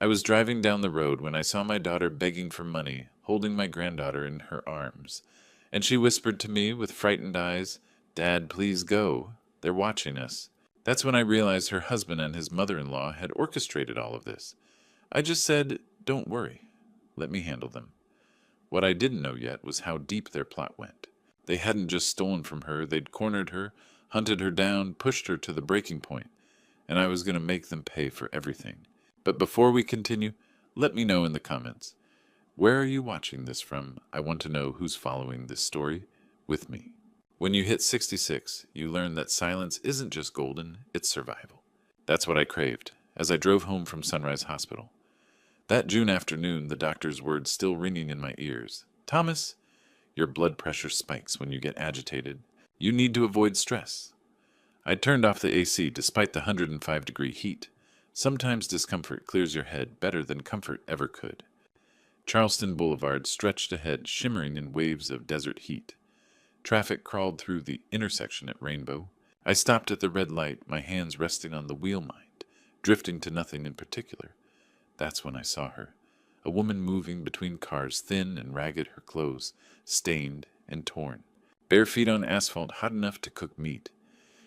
I was driving down the road when I saw my daughter begging for money, holding my granddaughter in her arms. And she whispered to me with frightened eyes, "Dad, please go. They're watching us." That's when I realized her husband and his mother-in-law had orchestrated all of this. I just said, "Don't worry. Let me handle them." What I didn't know yet was how deep their plot went. They hadn't just stolen from her, they'd cornered her, hunted her down, pushed her to the breaking point, and I was going to make them pay for everything. But before we continue, let me know in the comments. Where are you watching this from? I want to know who's following this story with me. When you hit 66, you learn that silence isn't just golden, it's survival. That's what I craved as I drove home from Sunrise Hospital. That June afternoon, the doctor's words still ringing in my ears. "Thomas, your blood pressure spikes when you get agitated. You need to avoid stress." I turned off the AC despite the 105-degree heat. Sometimes discomfort clears your head better than comfort ever could. Charleston Boulevard stretched ahead, shimmering in waves of desert heat. Traffic crawled through the intersection at Rainbow. I stopped at the red light, my hands resting on the wheel mind, drifting to nothing in particular. That's when I saw her. A woman moving between cars, thin and ragged, her clothes stained and torn. Bare feet on asphalt hot enough to cook meat.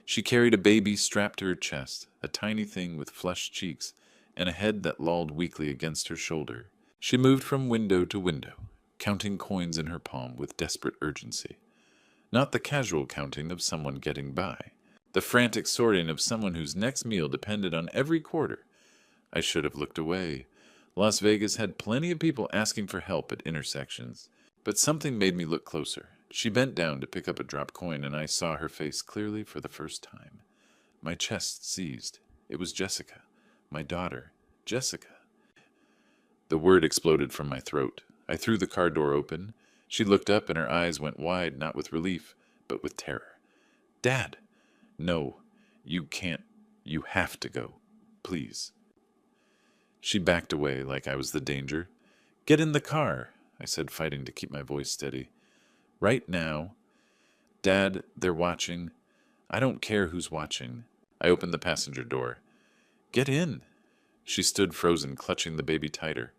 She carried a baby strapped to her chest, a tiny thing with flushed cheeks and a head that lolled weakly against her shoulder. She moved from window to window, counting coins in her palm with desperate urgency. Not the casual counting of someone getting by, the frantic sorting of someone whose next meal depended on every quarter. I should have looked away. Las Vegas had plenty of people asking for help at intersections, but something made me look closer. She bent down to pick up a dropped coin, and I saw her face clearly for the first time. My chest seized. It was Jessica, my daughter, Jessica. The word exploded from my throat. I threw the car door open. She looked up, and her eyes went wide, not with relief, but with terror. "Dad!" "No, you can't. You have to go. Please." She backed away like I was the danger. "Get in the car," I said, fighting to keep my voice steady. "Right now." "Dad, they're watching." "I don't care who's watching." I opened the passenger door. "Get in." She stood frozen, clutching the baby tighter.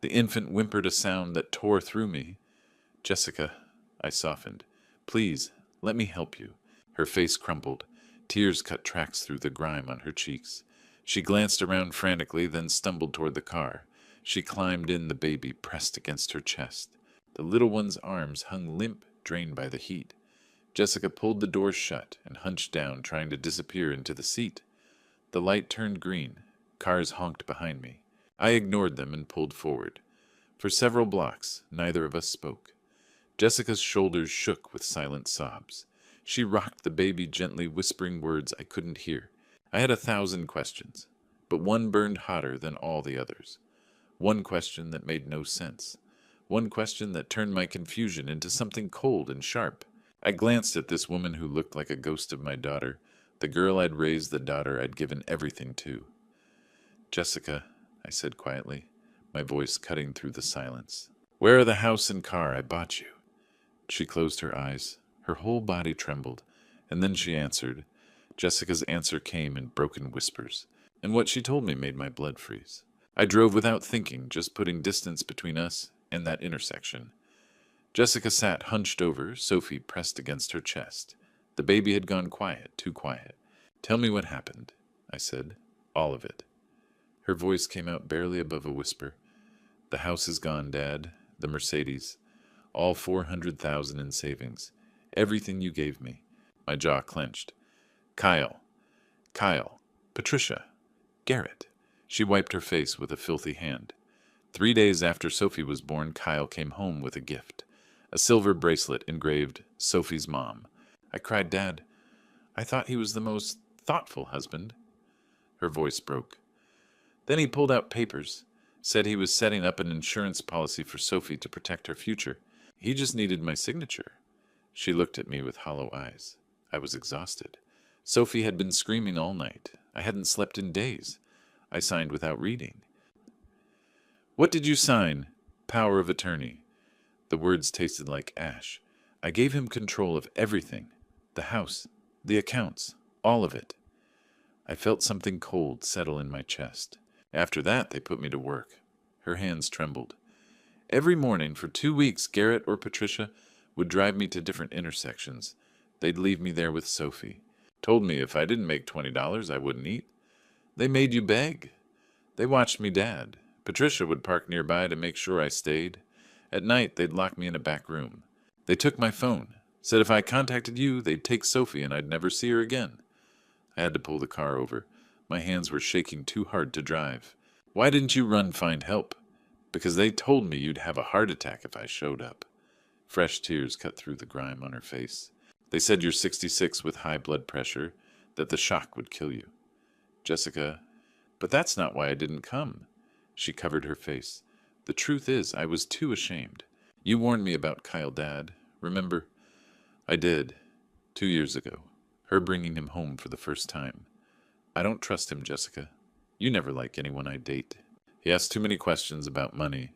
The infant whimpered a sound that tore through me. "Jessica," I softened. "Please, let me help you." Her face crumpled. Tears cut tracks through the grime on her cheeks. She glanced around frantically, then stumbled toward the car. She climbed in, the baby pressed against her chest. The little one's arms hung limp, drained by the heat. Jessica pulled the door shut and hunched down, trying to disappear into the seat. The light turned green. Cars honked behind me. I ignored them and pulled forward. For several blocks, neither of us spoke. Jessica's shoulders shook with silent sobs. She rocked the baby gently, whispering words I couldn't hear. I had 1,000 questions, but one burned hotter than all the others. One question that made no sense. One question that turned my confusion into something cold and sharp. I glanced at this woman who looked like a ghost of my daughter, the girl I'd raised, the daughter I'd given everything to. "Jessica," I said quietly, my voice cutting through the silence. "Where are the house and car I bought you?" She closed her eyes. Her whole body trembled, and then she answered. Jessica's answer came in broken whispers, and what she told me made my blood freeze. I drove without thinking, just putting distance between us and that intersection. Jessica sat hunched over, Sophie pressed against her chest. The baby had gone quiet, too quiet. "Tell me what happened," I said. "All of it." Her voice came out barely above a whisper. "The house is gone, Dad. The Mercedes. All 400,000 in savings. Everything you gave me." My jaw clenched. Kyle, Patricia, Garrett." She wiped her face with a filthy hand. 3 days after Sophie was born, Kyle came home with a gift. A silver bracelet engraved "Sophie's Mom." I cried, "Dad, I thought he was the most thoughtful husband." Her voice broke. Then he pulled out papers, said he was setting up an insurance policy for Sophie to protect her future. He just needed my signature. She looked at me with hollow eyes. I was exhausted. Sophie had been screaming all night. I hadn't slept in days. I signed without reading. "What did you sign?" "Power of attorney." The words tasted like ash. I gave him control of everything. The house, the accounts, all of it. I felt something cold settle in my chest. After that, they put me to work. Her hands trembled. Every morning for 2 weeks, Garrett or Patricia would drive me to different intersections. They'd leave me there with Sophie. Told me if I didn't make $20, I wouldn't eat. They made you beg. They watched me dad. Patricia would park nearby to make sure I stayed. At night, they'd lock me in a back room. They took my phone. Said if I contacted you, they'd take Sophie and I'd never see her again. I had to pull the car over. My hands were shaking too hard to drive. Why didn't you run find help? Because they told me you'd have a heart attack if I showed up. Fresh tears cut through the grime on her face. They said you're 66 with high blood pressure, that the shock would kill you. Jessica, but that's not why I didn't come. She covered her face. The truth is, I was too ashamed. You warned me about Kyle, Dad. Remember? I did. 2 years ago. Her bringing him home for the first time. I don't trust him, Jessica. You never like anyone I date. He asks too many questions about money.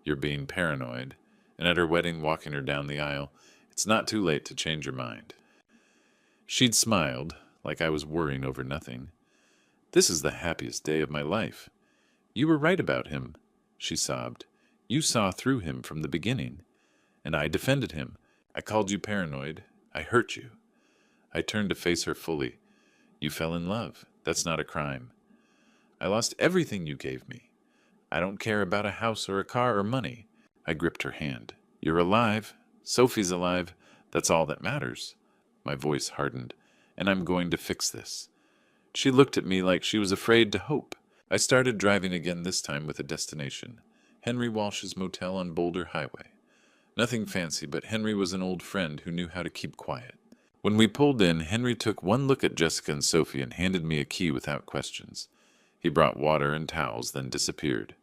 You're being paranoid. And at her wedding, walking her down the aisle, it's not too late to change your mind. She'd smiled, like I was worrying over nothing. This is the happiest day of my life. You were right about him, she sobbed. You saw through him from the beginning. And I defended him. I called you paranoid. I hurt you. I turned to face her fully. You fell in love. That's not a crime. I lost everything you gave me. I don't care about a house or a car or money. I gripped her hand. You're alive. Sophie's alive. That's all that matters. My voice hardened. And I'm going to fix this. She looked at me like she was afraid to hope. I started driving again, this time with a destination. Henry Walsh's motel on Boulder Highway. Nothing fancy, but Henry was an old friend who knew how to keep quiet. When we pulled in, Henry took one look at Jessica and Sophie and handed me a key without questions. He brought water and towels, then disappeared.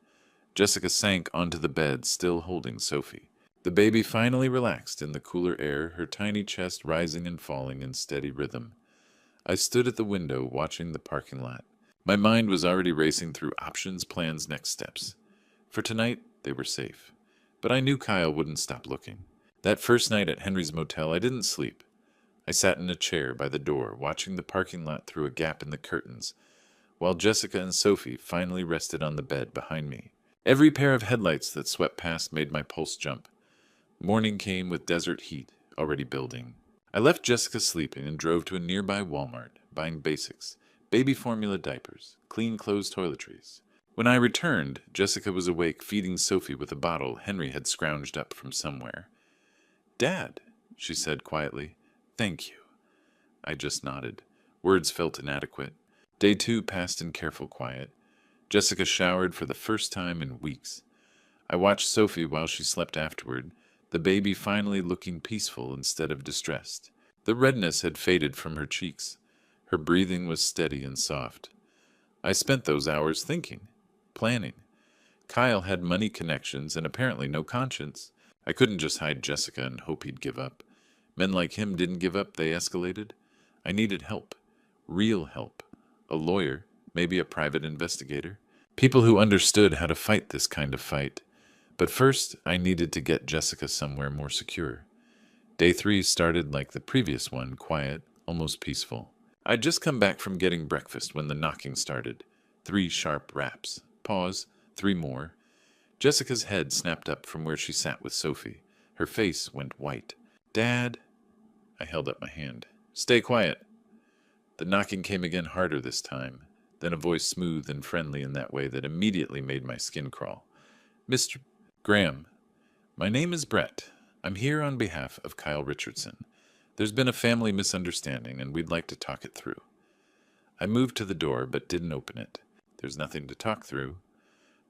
Jessica sank onto the bed, still holding Sophie. The baby finally relaxed in the cooler air, her tiny chest rising and falling in steady rhythm. I stood at the window, watching the parking lot. My mind was already racing through options, plans, next steps. For tonight, they were safe. But I knew Kyle wouldn't stop looking. That first night at Henry's motel, I didn't sleep. I sat in a chair by the door, watching the parking lot through a gap in the curtains, while Jessica and Sophie finally rested on the bed behind me. Every pair of headlights that swept past made my pulse jump. Morning came with desert heat already building. I left Jessica sleeping and drove to a nearby Walmart, buying basics, baby formula diapers, clean clothes, toiletries. When I returned, Jessica was awake, feeding Sophie with a bottle Henry had scrounged up from somewhere. Dad, she said quietly. Thank you. I just nodded. Words felt inadequate. Day 2 passed in careful quiet. Jessica showered for the first time in weeks. I watched Sophie while she slept afterward, the baby finally looking peaceful instead of distressed. The redness had faded from her cheeks. Her breathing was steady and soft. I spent those hours thinking, planning. Kyle had money connections and apparently no conscience. I couldn't just hide Jessica and hope he'd give up. Men like him didn't give up, they escalated. I needed help. Real help. A lawyer, maybe a private investigator. People who understood how to fight this kind of fight. But first, I needed to get Jessica somewhere more secure. Day 3 started like the previous one, quiet, almost peaceful. I'd just come back from getting breakfast when the knocking started. 3 sharp raps. Pause. 3 more. Jessica's head snapped up from where she sat with Sophie. Her face went white. Dad? I held up my hand. Stay quiet. The knocking came again, harder this time, then a voice smooth and friendly in that way that immediately made my skin crawl. Mr. Graham, my name is Brett. I'm here on behalf of Kyle Richardson. There's been a family misunderstanding, and we'd like to talk it through. I moved to the door, but didn't open it. There's nothing to talk through.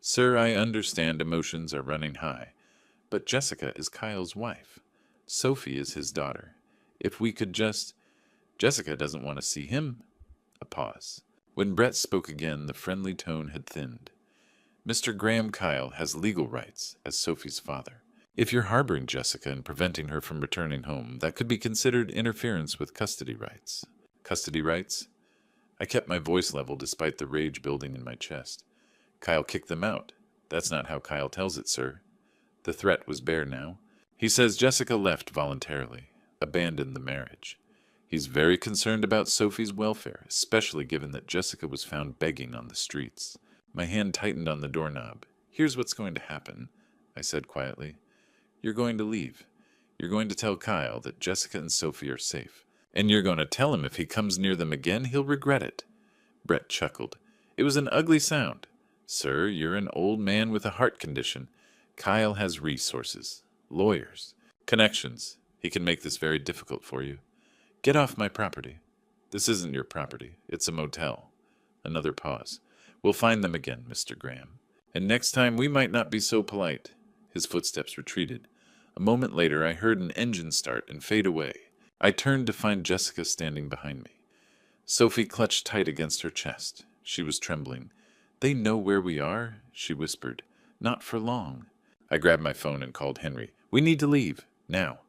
Sir, I understand emotions are running high, but Jessica is Kyle's wife. Sophie is his daughter. If we could just... Jessica doesn't want to see him. A pause. When Brett spoke again, the friendly tone had thinned. Mr. Graham Kyle has legal rights as Sophie's father. If you're harboring Jessica and preventing her from returning home, that could be considered interference with custody rights. Custody rights? I kept my voice level despite the rage building in my chest. Kyle kicked them out. That's not how Kyle tells it, sir. The threat was bare now. He says Jessica left voluntarily, abandoned the marriage. He's very concerned about Sophie's welfare, especially given that Jessica was found begging on the streets. My hand tightened on the doorknob. "Here's what's going to happen," I said quietly. "You're going to leave. You're going to tell Kyle that Jessica and Sophie are safe. And you're going to tell him if he comes near them again, he'll regret it." Brett chuckled. It was an ugly sound. "Sir, you're an old man with a heart condition. Kyle has resources, lawyers, connections. He can make this very difficult for you. Get off my property." "This isn't your property. It's a motel." Another pause. "We'll find them again, Mr. Graham. And next time we might not be so polite." His footsteps retreated. A moment later I heard an engine start and fade away. I turned to find Jessica standing behind me. Sophie clutched tight against her chest. She was trembling. "They know where we are," she whispered. "Not for long." I grabbed my phone and called Henry. "We need to leave. Now."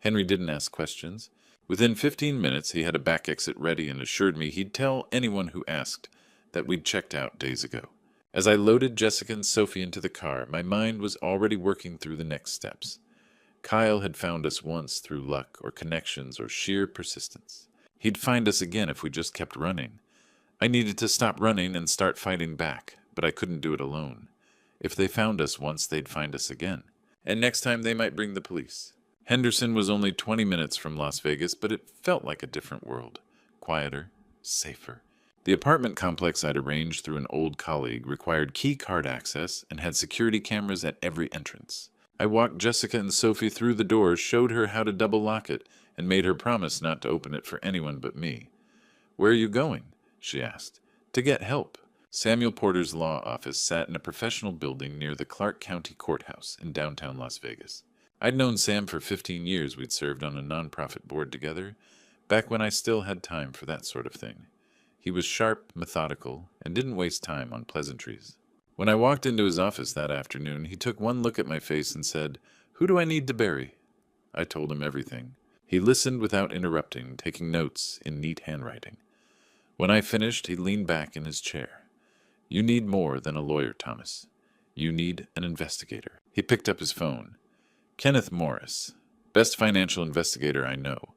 Henry didn't ask questions. Within 15 minutes he had a back exit ready and assured me he'd tell anyone who asked that we'd checked out days ago. As I loaded Jessica and Sophie into the car, my mind was already working through the next steps. Kyle had found us once through luck or connections or sheer persistence. He'd find us again if we just kept running. I needed to stop running and start fighting back, but I couldn't do it alone. If they found us once, they'd find us again. And next time they might bring the police. Henderson was only 20 minutes from Las Vegas, but it felt like a different world. Quieter, safer. The apartment complex I'd arranged through an old colleague required key card access and had security cameras at every entrance. I walked Jessica and Sophie through the doors, showed her how to double lock it, and made her promise not to open it for anyone but me. "Where are you going?" she asked. "To get help." Samuel Porter's law office sat in a professional building near the Clark County Courthouse in downtown Las Vegas. I'd known Sam for 15 years. We'd served on a nonprofit board together, back when I still had time for that sort of thing. He was sharp, methodical, and didn't waste time on pleasantries. When I walked into his office that afternoon, he took one look at my face and said, "Who do I need to bury?" I told him everything. He listened without interrupting, taking notes in neat handwriting. When I finished, he leaned back in his chair. "You need more than a lawyer, Thomas. You need an investigator." He picked up his phone. "Kenneth Morris, best financial investigator I know.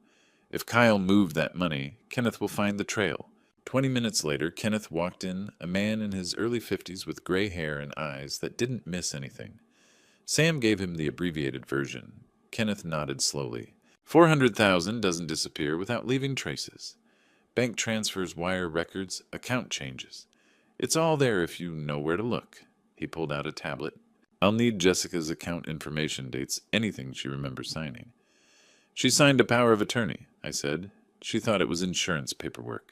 If Kyle moved that money, Kenneth will find the trail." 20 minutes later, Kenneth walked in, a man in his early 50s with gray hair and eyes that didn't miss anything. Sam gave him the abbreviated version. Kenneth nodded slowly. "400,000 doesn't disappear without leaving traces. Bank transfers, wire records, account changes. It's all there if you know where to look." He pulled out a tablet. "I'll need Jessica's account information, dates, anything she remembers signing." "She signed a power of attorney," I said. "She thought it was insurance paperwork."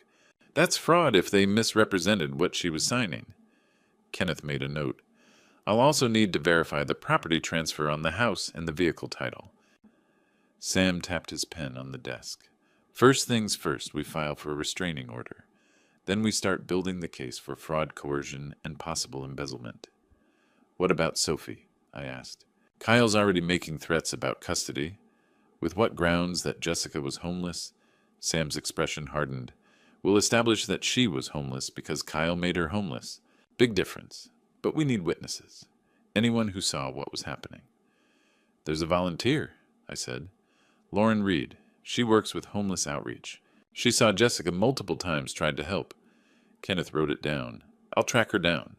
"That's fraud if they misrepresented what she was signing." Kenneth made a note. "I'll also need to verify the property transfer on the house and the vehicle title." Sam tapped his pen on the desk. "First things first, we file for a restraining order. Then we start building the case for fraud, coercion, and possible embezzlement." "What about Sophie?" I asked. "Kyle's already making threats about custody. With what grounds that Jessica was homeless?" Sam's expression hardened. "We'll establish that she was homeless because Kyle made her homeless. Big difference. But we need witnesses. Anyone who saw what was happening." "There's a volunteer," I said. "Lauren Reed. She works with Homeless Outreach. She saw Jessica multiple times, tried to help." Kenneth wrote it down. "I'll track her down."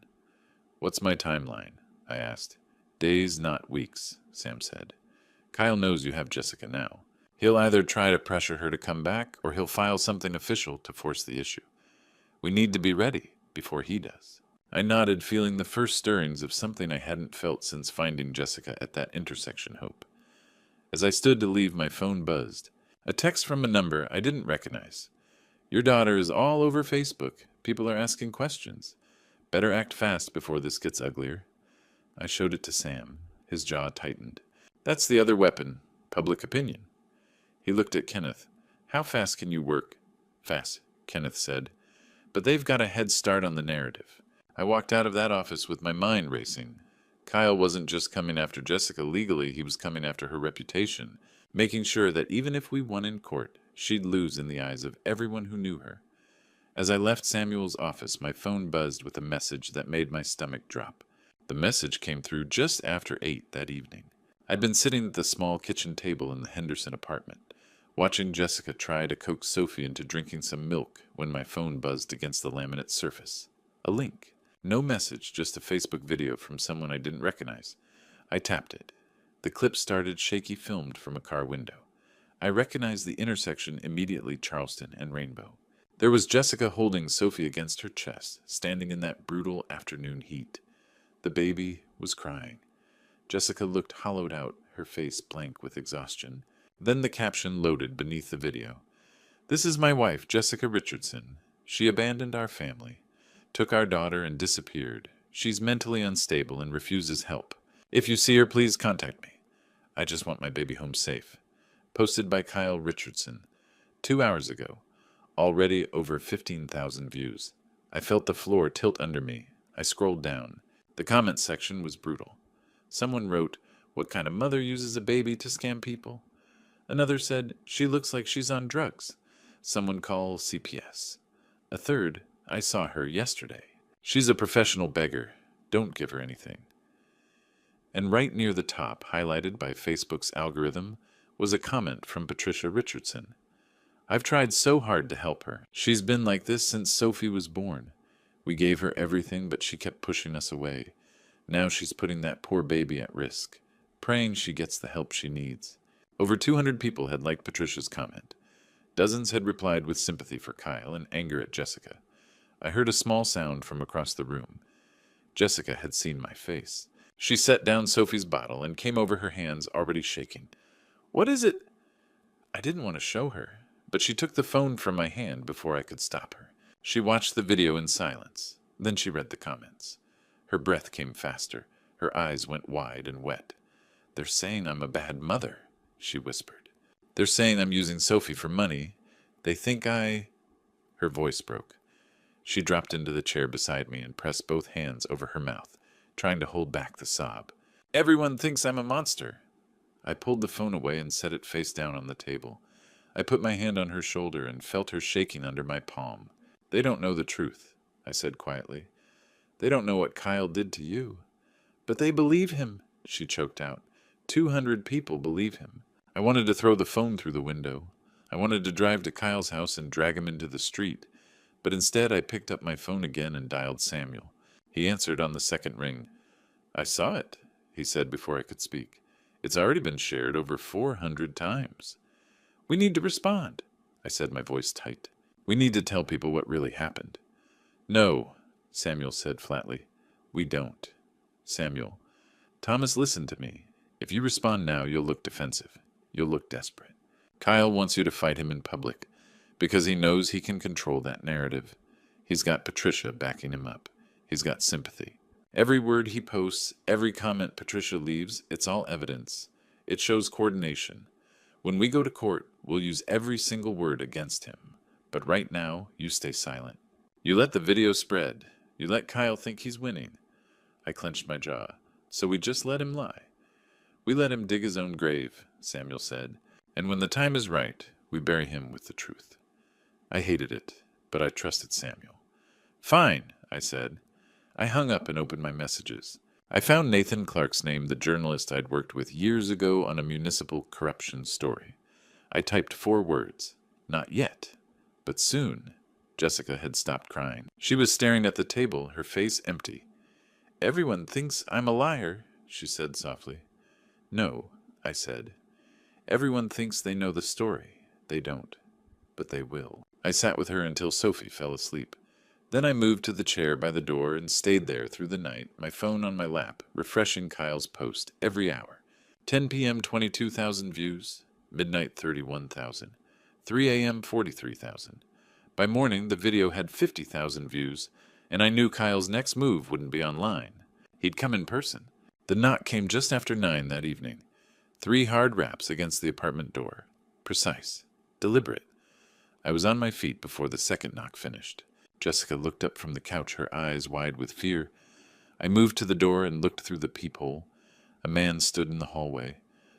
"What's my timeline?" I asked. "Days, not weeks," Sam said. "Kyle knows you have Jessica now. He'll either try to pressure her to come back, or he'll file something official to force the issue. We need to be ready before he does." I nodded, feeling the first stirrings of something I hadn't felt since finding Jessica at that intersection hope. As I stood to leave, my phone buzzed. A text from a number I didn't recognize. "Your daughter is all over Facebook. People are asking questions. Better act fast before this gets uglier." I showed it to Sam. His jaw tightened. "That's the other weapon, public opinion." He looked at Kenneth. "How fast can you work?" "Fast," Kenneth said. "But they've got a head start on the narrative." I walked out of that office with my mind racing. Kyle wasn't just coming after Jessica legally, he was coming after her reputation, making sure that even if we won in court, she'd lose in the eyes of everyone who knew her. As I left Samuel's office, my phone buzzed with a message that made my stomach drop. The message came through just after 8 that evening. I'd been sitting at the small kitchen table in the Henderson apartment, watching Jessica try to coax Sophie into drinking some milk when my phone buzzed against the laminate surface. A link. No message, just a Facebook video from someone I didn't recognize. I tapped it. The clip started shaky, filmed from a car window. I recognized the intersection immediately, Charleston and Rainbow. There was Jessica holding Sophie against her chest, standing in that brutal afternoon heat. The baby was crying. Jessica looked hollowed out, her face blank with exhaustion. Then the caption loaded beneath the video. "This is my wife, Jessica Richardson. She abandoned our family, took our daughter and disappeared. She's mentally unstable and refuses help. If you see her, please contact me. I just want my baby home safe." Posted by Kyle Richardson 2 hours ago. Already over 15,000 views. I felt the floor tilt under me. I scrolled down. The comment section was brutal. Someone wrote, "What kind of mother uses a baby to scam people?" Another said, "She looks like she's on drugs." Someone call CPS. A third, "I saw her yesterday. She's a professional beggar. Don't give her anything." And right near the top, highlighted by Facebook's algorithm, was a comment from Patricia Richardson. "I've tried so hard to help her. She's been like this since Sophie was born. We gave her everything, but she kept pushing us away. Now she's putting that poor baby at risk, praying she gets the help she needs." Over 200 people had liked Patricia's comment. Dozens had replied with sympathy for Kyle and anger at Jessica. I heard a small sound from across the room. Jessica had seen my face. She set down Sophie's bottle and came over, her hands already shaking. "What is it?" I didn't want to show her, but she took the phone from my hand before I could stop her. She watched the video in silence. Then she read the comments. Her breath came faster. Her eyes went wide and wet. "They're saying I'm a bad mother," she whispered. "They're saying I'm using Sophie for money. They think I—" Her voice broke. She dropped into the chair beside me and pressed both hands over her mouth, trying to hold back the sob. "Everyone thinks I'm a monster." I pulled the phone away and set it face down on the table. I put my hand on her shoulder and felt her shaking under my palm. "They don't know the truth," I said quietly. "They don't know what Kyle did to you." "But they believe him," she choked out. 200 people believe him. I wanted to throw the phone through the window. I wanted to drive to Kyle's house and drag him into the street. But instead I picked up my phone again and dialed Samuel. He answered on the second ring. "I saw it," he said before I could speak. "It's already been shared over 400 times. "We need to respond," I said, my voice tight. "We need to tell people what really happened." "No," Samuel said flatly. "We don't." "Samuel, Thomas, listen to me. If you respond now, you'll look defensive. You'll look desperate. Kyle wants you to fight him in public because he knows he can control that narrative. He's got Patricia backing him up. He's got sympathy. Every word he posts, every comment Patricia leaves, it's all evidence. It shows coordination. When we go to court, we'll use every single word against him. But right now, you stay silent. You let the video spread. You let Kyle think he's winning." I clenched my jaw. "So we just let him lie." "We let him dig his own grave," Samuel said. "And when the time is right, we bury him with the truth." I hated it, but I trusted Samuel. "Fine," I said. I hung up and opened my messages. I found Nathan Clark's name, the journalist I'd worked with years ago on a municipal corruption story. I typed 4 words. Not yet, but soon. Jessica had stopped crying. She was staring at the table, her face empty. "Everyone thinks I'm a liar," she said softly. "No," I said. "Everyone thinks they know the story. They don't. But they will." I sat with her until Sophie fell asleep. Then I moved to the chair by the door and stayed there through the night, my phone on my lap, refreshing Kyle's post every hour. 10 p.m. 22,000 views, midnight 31,000, 3 a.m. 43,000. By morning, the video had 50,000 views, and I knew Kyle's next move wouldn't be online. He'd come in person. The knock came just after 9 that evening. 3 hard raps against the apartment door. Precise. Deliberate. I was on my feet before the second knock finished. Jessica looked up from the couch, her eyes wide with fear. I moved to the door and looked through the peephole. A man stood in the hallway,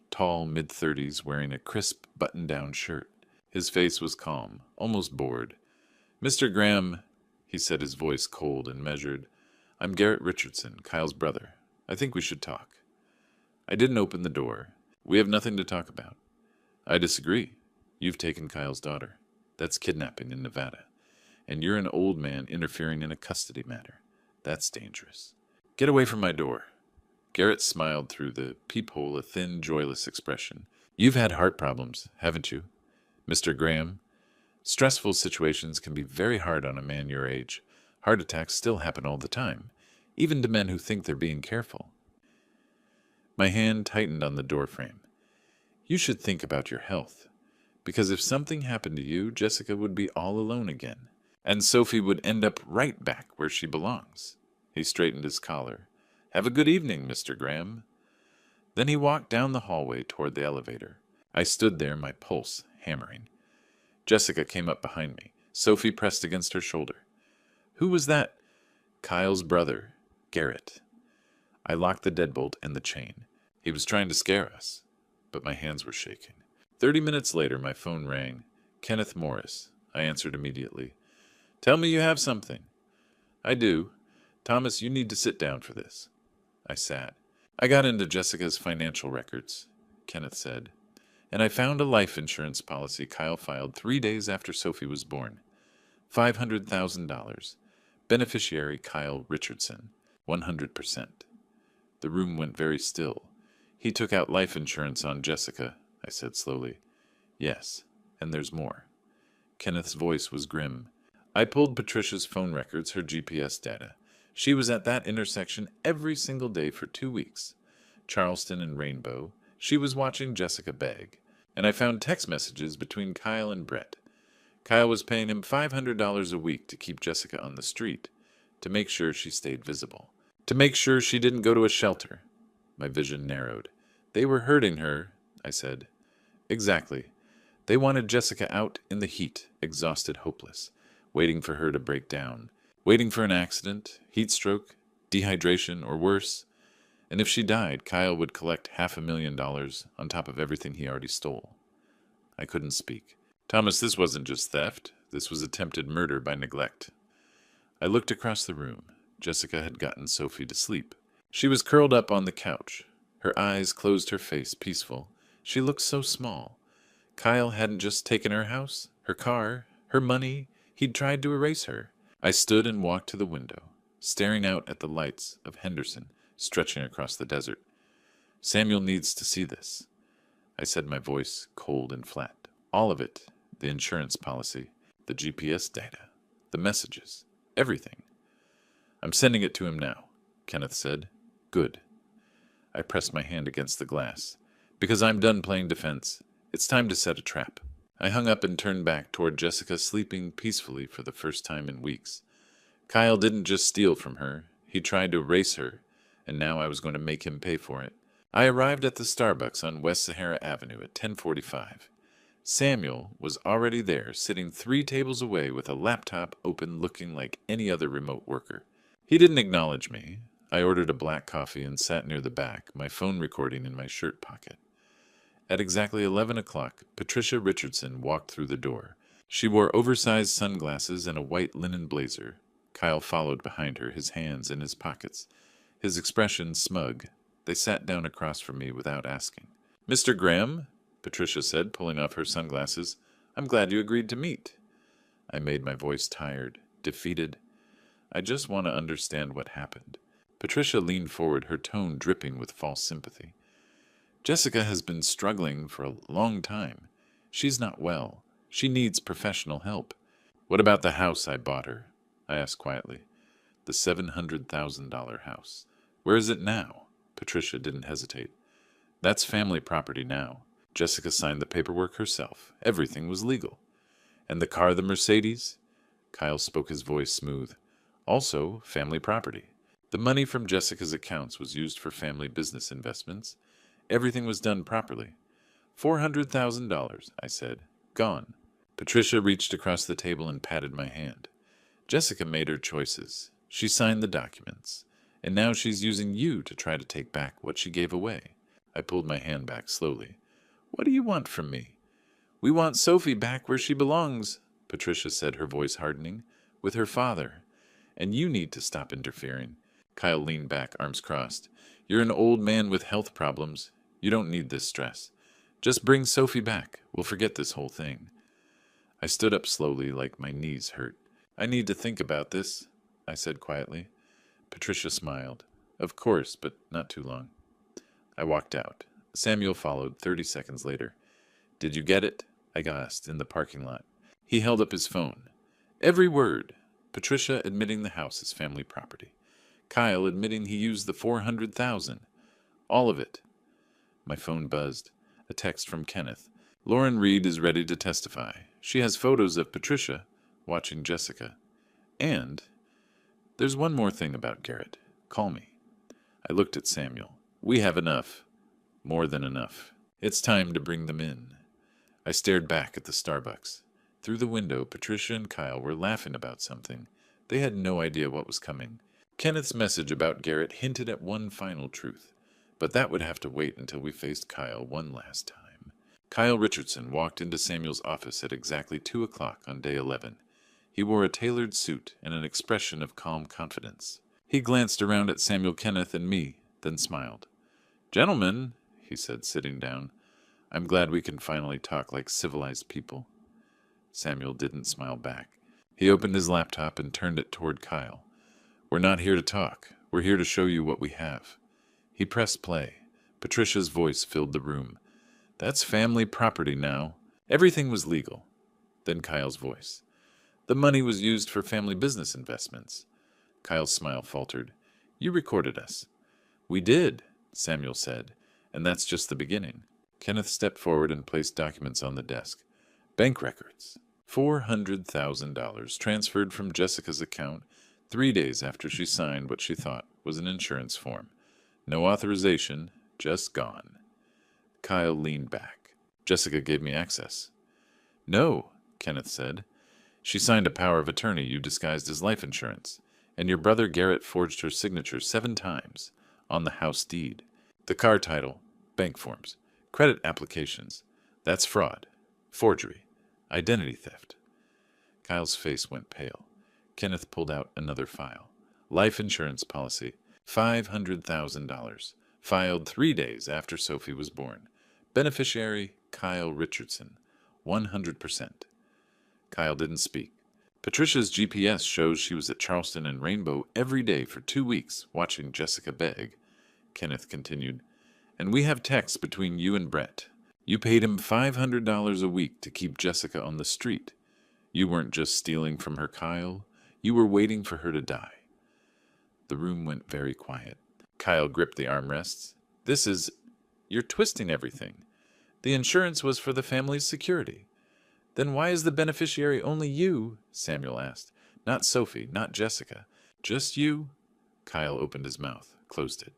tall, mid-30s, wearing a crisp button-down shirt. His face was calm, almost bored. "Mr. Graham," he said, his voice cold and measured, "I'm Garrett Richardson, Kyle's brother. I think we should talk." I didn't open the door. "We have nothing to talk about." "I disagree. You've taken Kyle's daughter. That's kidnapping in Nevada. And you're an old man interfering in a custody matter. That's dangerous. Get away from my door. Garrett smiled through the peephole, a thin, joyless expression. You've had heart problems, haven't you, Mr. Graham? Stressful situations can be very hard on a man your age. Heart attacks still happen all the time, even to men who think they're being careful. My hand tightened on the doorframe. You should think about your health, because if something happened to you, Jessica would be all alone again, and Sophie would end up right back where she belongs. He straightened his collar. Have a good evening, Mr. Graham. Then he walked down the hallway toward the elevator. I stood there, my pulse hammering. Jessica came up behind me. Sophie pressed against her shoulder. Who was that? Kyle's brother, Garrett. I locked the deadbolt and the chain. He was trying to scare us, but my hands were shaking. 30 minutes later, my phone rang. Kenneth Morris. I answered immediately. Tell me you have something. I do. Thomas, you need to sit down for this. I sat. I got into Jessica's financial records, Kenneth said, and I found a life insurance policy Kyle filed 3 days after Sophie was born. $500,000. Beneficiary Kyle Richardson. 100%. The room went very still. He took out life insurance on Jessica, I said slowly. Yes, and there's more. Kenneth's voice was grim. I pulled Patricia's phone records, her GPS data. She was at that intersection every single day for 2 weeks. Charleston and Rainbow. She was watching Jessica beg. And I found text messages between Kyle and Brett. Kyle was paying him $500 a week to keep Jessica on the street, to make sure she stayed visible, to make sure she didn't go to a shelter. My vision narrowed. They were hurting her, I said. Exactly. They wanted Jessica out in the heat, exhausted, hopeless, waiting for her to break down, waiting for an accident, heat stroke, dehydration, or worse. And if she died, Kyle would collect $500,000 on top of everything he already stole. I couldn't speak. Thomas, this wasn't just theft. This was attempted murder by neglect. I looked across the room. Jessica had gotten Sophie to sleep. She was curled up on the couch. Her eyes closed, her face peaceful. She looked so small. Kyle hadn't just taken her house, her car, her money. He'd tried to erase her. I stood and walked to the window, staring out at the lights of Henderson stretching across the desert. Samuel needs to see this. I said, my voice cold and flat. All of it. The insurance policy, the GPS data, the messages, everything. I'm sending it to him now, Kenneth said. Good. I pressed my hand against the glass. Because I'm done playing defense. It's time to set a trap. I hung up and turned back toward Jessica, sleeping peacefully for the first time in weeks. Kyle didn't just steal from her. He tried to erase her, and now I was going to make him pay for it. I arrived at the Starbucks on West Sahara Avenue at 10:45. Samuel was already there, sitting 3 tables away with a laptop open, looking like any other remote worker. He didn't acknowledge me. I ordered a black coffee and sat near the back, my phone recording in my shirt pocket. At exactly 11 o'clock, Patricia Richardson walked through the door. She wore oversized sunglasses and a white linen blazer. Kyle followed behind her, his hands in his pockets, his expression smug. They sat down across from me without asking. Mr. Graham, Patricia said, pulling off her sunglasses, I'm glad you agreed to meet. I made my voice tired, defeated. I just want to understand what happened. Patricia leaned forward, her tone dripping with false sympathy. Jessica has been struggling for a long time. She's not well. She needs professional help. What about the house I bought her? I asked quietly. The $700,000 house. Where is it now? Patricia didn't hesitate. That's family property now. Jessica signed the paperwork herself. Everything was legal. And the car, the Mercedes? Kyle spoke, his voice smooth. Also family property. The money from Jessica's accounts was used for family business investments. Everything was done properly. $400,000, I said. Gone. Patricia reached across the table and patted my hand. Jessica made her choices. She signed the documents. And now she's using you to try to take back what she gave away. I pulled my hand back slowly. What do you want from me? We want Sophie back where she belongs, Patricia said, her voice hardening, with her father. And you need to stop interfering. Kyle leaned back, arms crossed. You're an old man with health problems. You don't need this stress. Just bring Sophie back. We'll forget this whole thing. I stood up slowly, like my knees hurt. I need to think about this, I said quietly. Patricia smiled. Of course, but not too long. I walked out. Samuel followed 30 seconds later. Did you get it? I asked in the parking lot. He held up his phone. Every word. Patricia admitting the house is family property. Kyle admitting he used the 400,000. All of it. My phone buzzed. A text from Kenneth. Lauren Reed is ready to testify. She has photos of Patricia watching Jessica. And there's one more thing about Garrett. Call me. I looked at Samuel. We have enough. More than enough. It's time to bring them in. I stared back at the Starbucks. Through the window, Patricia and Kyle were laughing about something. They had no idea what was coming. Kenneth's message about Garrett hinted at one final truth, but that would have to wait until we faced Kyle one last time. Kyle Richardson walked into Samuel's office at exactly 2 o'clock on day 11. He wore a tailored suit and an expression of calm confidence. He glanced around at Samuel, Kenneth, and me, then smiled. Gentlemen, he said, sitting down, I'm glad we can finally talk like civilized people. Samuel didn't smile back. He opened his laptop and turned it toward Kyle. We're not here to talk. We're here to show you what we have. He pressed play. Patricia's voice filled the room. That's family property now. Everything was legal. Then Kyle's voice. The money was used for family business investments. Kyle's smile faltered. You recorded us. We did, Samuel said, and that's just the beginning. Kenneth stepped forward and placed documents on the desk. Bank records. $400,000 transferred from Jessica's account 3 days after she signed what she thought was an insurance form. No authorization, just gone. Kyle leaned back. Jessica gave me access. No, Kenneth said. She signed a power of attorney you disguised as life insurance, and your brother Garrett forged her signature 7 times on the house deed. The car title, bank forms, credit applications. That's fraud, forgery, identity theft. Kyle's face went pale. Kenneth pulled out another file. Life insurance policy, $500,000. Filed 3 days after Sophie was born. Beneficiary, Kyle Richardson. 100%. Kyle didn't speak. Patricia's GPS shows she was at Charleston and Rainbow every day for 2 weeks watching Jessica beg. Kenneth continued, and we have texts between you and Brett. You paid him $500 a week to keep Jessica on the street. You weren't just stealing from her, Kyle. You were waiting for her to die. The room went very quiet. Kyle gripped the armrests. You're twisting everything. The insurance was for the family's security. Then why is the beneficiary only you? Samuel asked. Not Sophie, not Jessica. Just you? Kyle opened his mouth, closed it.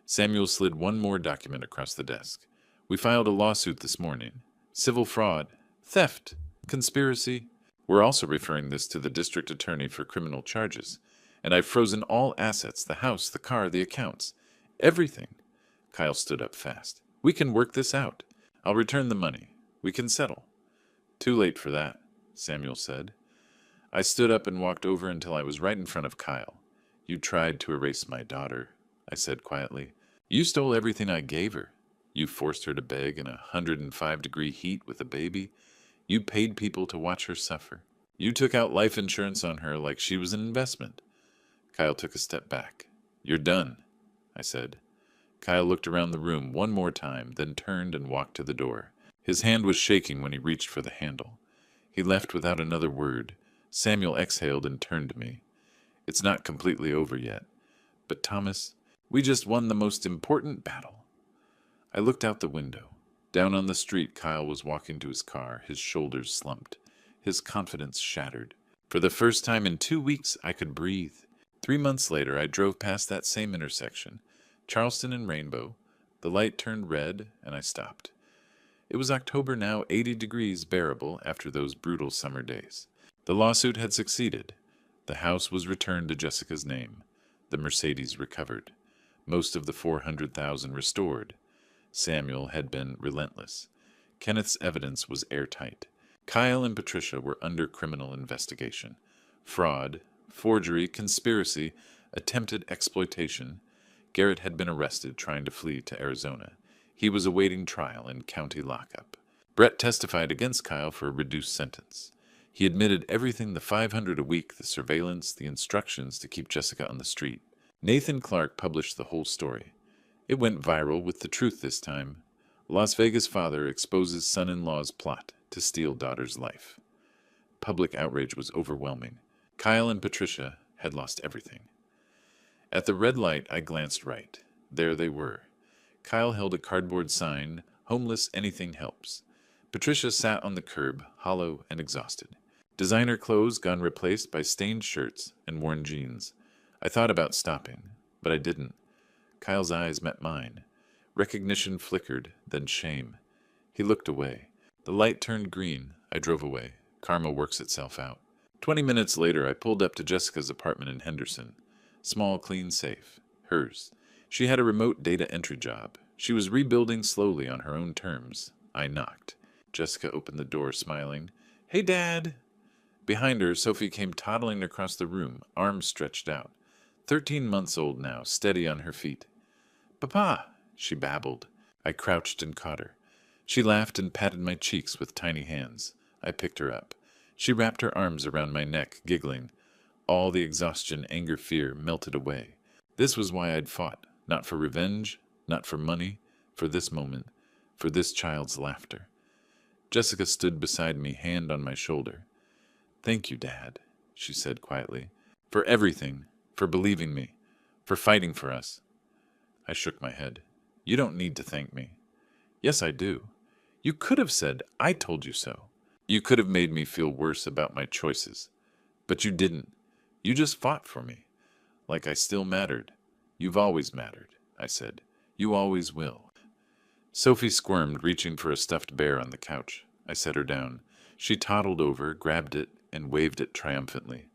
Samuel slid one more document across the desk. We filed a lawsuit this morning. Civil fraud, theft, conspiracy. We're also referring this to the district attorney for criminal charges. And I've frozen all assets, the house, the car, the accounts. Everything. Kyle stood up fast. We can work this out. I'll return the money. We can settle. Too late for that, Samuel said. I stood up and walked over until I was right in front of Kyle. You tried to erase my daughter, I said quietly. You stole everything I gave her. You forced her to beg in 105-degree heat with a baby. You paid people to watch her suffer. You took out life insurance on her like she was an investment. Kyle took a step back. You're done, I said. Kyle looked around the room one more time, then turned and walked to the door. His hand was shaking when he reached for the handle. He left without another word. Samuel exhaled and turned to me. It's not completely over yet. But Thomas, we just won the most important battle. I looked out the window. Down on the street, Kyle was walking to his car, his shoulders slumped, his confidence shattered. For the first time in 2 weeks, I could breathe. 3 months later, I drove past that same intersection, Charleston and Rainbow. The light turned red, and I stopped. It was October now, 80 degrees bearable after those brutal summer days. The lawsuit had succeeded. The house was returned to Jessica's name. The Mercedes recovered. Most of the $400,000 restored. Samuel had been relentless. Kenneth's evidence was airtight. Kyle and Patricia were under criminal investigation. Fraud, forgery, conspiracy, attempted exploitation. Garrett had been arrested trying to flee to Arizona. He was awaiting trial in county lockup. Brett testified against Kyle for a reduced sentence. He admitted everything, the $500 a week, the surveillance, the instructions to keep Jessica on the street. Nathan Clark published the whole story. It went viral with the truth this time. Las Vegas father exposes son-in-law's plot to steal daughter's life. Public outrage was overwhelming. Kyle and Patricia had lost everything. At the red light, I glanced right. There they were. Kyle held a cardboard sign, "Homeless, anything helps." Patricia sat on the curb, hollow and exhausted. Designer clothes gone replaced by stained shirts and worn jeans. I thought about stopping, but I didn't. Kyle's eyes met mine. Recognition flickered, then shame. He looked away. The light turned green. I drove away. Karma works itself out. 20 minutes later, I pulled up to Jessica's apartment in Henderson. Small, clean safe. Hers. She had a remote data entry job. She was rebuilding slowly on her own terms. I knocked. Jessica opened the door, smiling. "Hey, Dad!" Behind her, Sophie came toddling across the room, arms stretched out. 13 months old now, steady on her feet. "Papa!" she babbled. I crouched and caught her. She laughed and patted my cheeks with tiny hands. I picked her up. She wrapped her arms around my neck, giggling. All the exhaustion, anger, fear melted away. This was why I'd fought. Not for revenge, not for money, for this moment, for this child's laughter. Jessica stood beside me, hand on my shoulder. "Thank you, Dad," she said quietly, "for everything, for believing me, for fighting for us." I shook my head. "You don't need to thank me." "Yes, I do. You could have said, 'I told you so.' You could have made me feel worse about my choices. But you didn't. You just fought for me. Like I still mattered. You've always mattered," I said. "You always will." Sophie squirmed, reaching for a stuffed bear on the couch. I set her down. She toddled over, grabbed it, and waved it triumphantly.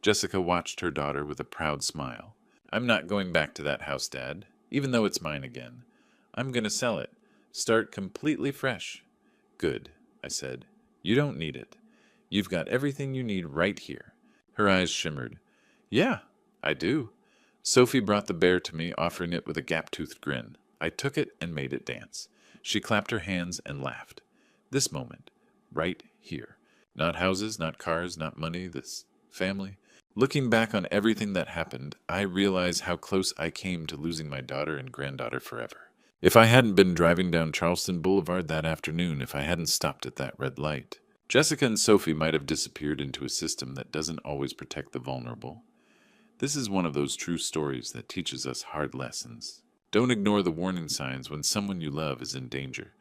Jessica watched her daughter with a proud smile. "I'm not going back to that house, Dad, even though it's mine again. I'm going to sell it. Start completely fresh." "Good," I said. "You don't need it. You've got everything you need right here." Her eyes shimmered. "Yeah, I do." Sophie brought the bear to me, offering it with a gap-toothed grin. I took it and made it dance. She clapped her hands and laughed. This moment, right here. Not houses, not cars, not money, this family. Looking back on everything that happened, I realize how close I came to losing my daughter and granddaughter forever. If I hadn't been driving down Charleston Boulevard that afternoon, if I hadn't stopped at that red light, Jessica and Sophie might have disappeared into a system that doesn't always protect the vulnerable. This is one of those true stories that teaches us hard lessons. Don't ignore the warning signs when someone you love is in danger.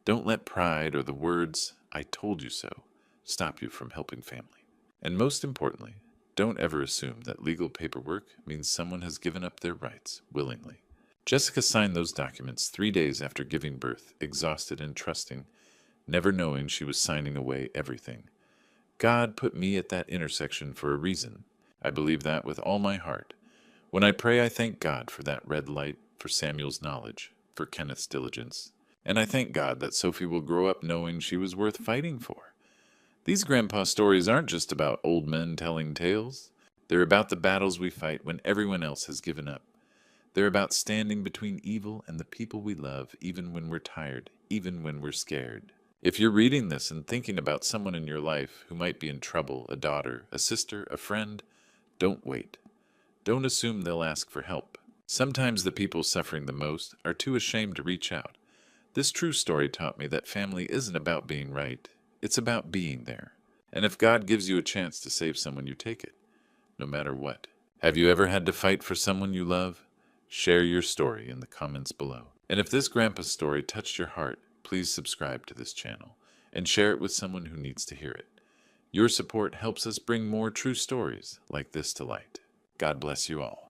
Don't let pride or the words, "I told you so," stop you from helping family. And most importantly, don't ever assume that legal paperwork means someone has given up their rights willingly. Jessica signed those documents 3 days after giving birth, exhausted and trusting, never knowing she was signing away everything. God put me at that intersection for a reason. I believe that with all my heart. When I pray, I thank God for that red light, for Samuel's knowledge, for Kenneth's diligence. And I thank God that Sophie will grow up knowing she was worth fighting for. These grandpa stories aren't just about old men telling tales. They're about the battles we fight when everyone else has given up. They're about standing between evil and the people we love, even when we're tired, even when we're scared. If you're reading this and thinking about someone in your life who might be in trouble, a daughter, a sister, a friend, don't wait. Don't assume they'll ask for help. Sometimes the people suffering the most are too ashamed to reach out. This true story taught me that family isn't about being right. It's about being there. And if God gives you a chance to save someone, you take it, no matter what. Have you ever had to fight for someone you love? Share your story in the comments below. And if this grandpa's story touched your heart, please subscribe to this channel and share it with someone who needs to hear it. Your support helps us bring more true stories like this to light. God bless you all.